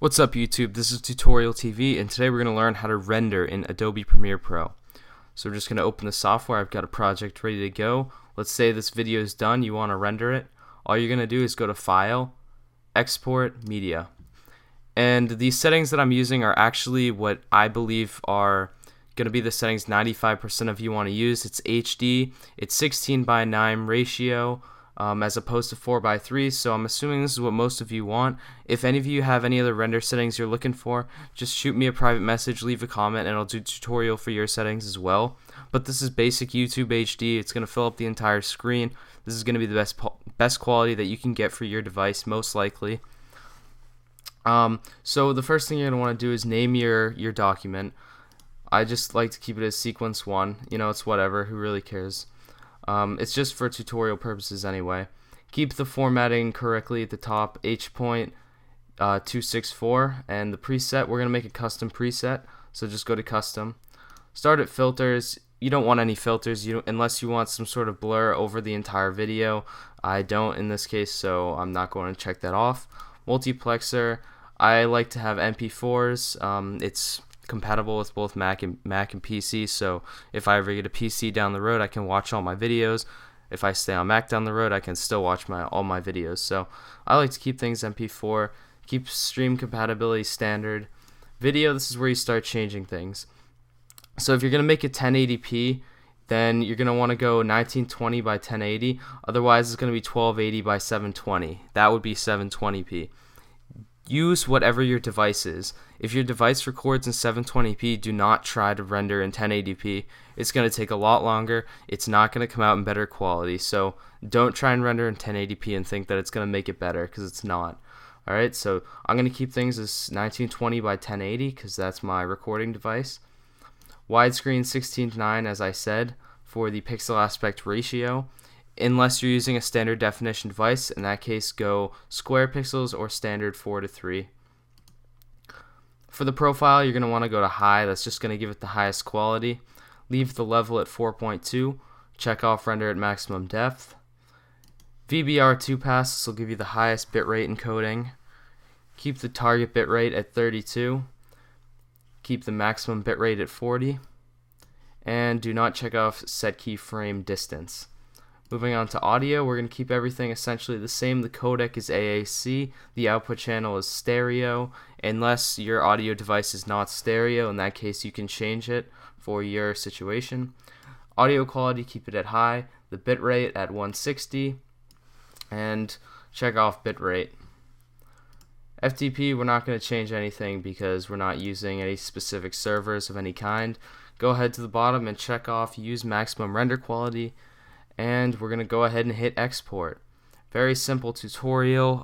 What's up YouTube, this is Tutorial TV and today we're going to learn how to render in Adobe Premiere Pro. So we're just going to open the software. I've got a project ready to go. Let's say this video is done, you want to render it. All you're going to do is go to File, Export, Media. And these settings that I'm using are actually what I believe are going to be the settings 95% of you want to use. It's HD, it's 16:9 ratio, as opposed to 4:3, so I'm assuming this is what most of you want. If any of you have any other render settings you're looking for, just shoot me a private message, leave a comment, and I'll do a tutorial for your settings as well. But this is basic YouTube HD. It's going to fill up the entire screen. This is going to be the best quality that you can get for your device, most likely. So the first thing you're going to want to do is name your document. I just like to keep it as sequence 1. You know, it's whatever, who really cares? It's just for tutorial purposes anyway. Keep the formatting correctly at the top, H.264, and the preset, we're going to make a custom preset, so just go to custom. Start at filters. You don't want any filters unless you want some sort of blur over the entire video. I don't in this case, so I'm not going to check that off. Multiplexer, I like to have MP4s. It's compatible with both Mac and PC, so if I ever get a PC down the road, I can watch all my videos. If I stay on Mac down the road, I can still watch all my videos. So I like to keep things MP4, keep stream compatibility standard. Video, this is where you start changing things. So if you're going to make it 1080p, then you're going to want to go 1920 by 1080. Otherwise, it's going to be 1280 by 720. That would be 720p. Use whatever your device is. If your device records in 720p, do not try to render in 1080p. It's going to take a lot longer. It's not going to come out in better quality. So don't try and render in 1080p and think that it's going to make it better, because it's not. Alright, so I'm going to keep things as 1920 by 1080 because that's my recording device. Widescreen 16:9, as I said, for the pixel aspect ratio. Unless you're using a standard definition device, in that case go square pixels or standard 4:3. For the profile, you're going to want to go to high. That's just going to give it the highest quality. Leave the level at 4.2. Check off render at maximum depth. VBR2 pass, this will give you the highest bitrate encoding. Keep the target bitrate at 32. Keep the maximum bitrate at 40. And do not check off set keyframe distance. Moving on to audio, we're going to keep everything essentially the same. The codec is AAC, the output channel is stereo, unless your audio device is not stereo. In that case, you can change it for your situation. Audio quality, keep it at high, the bitrate at 160, and check off bitrate. FTP, we're not going to change anything because we're not using any specific servers of any kind. Go ahead to the bottom and check off use maximum render quality. And we're going to go ahead and hit export. Very simple tutorial.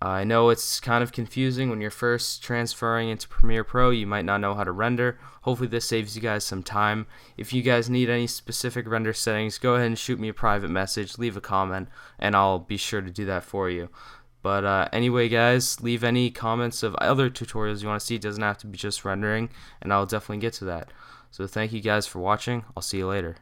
I know it's kind of confusing when you're first transferring into Premiere Pro. You might not know how to render. Hopefully this saves you guys some time. If you guys need any specific render settings, go ahead and shoot me a private message, leave a comment, and I'll be sure to do that for you. But anyway guys, leave any comments of other tutorials you want to see. It doesn't have to be just rendering, and I'll definitely get to that. So thank you guys for watching. I'll see you later.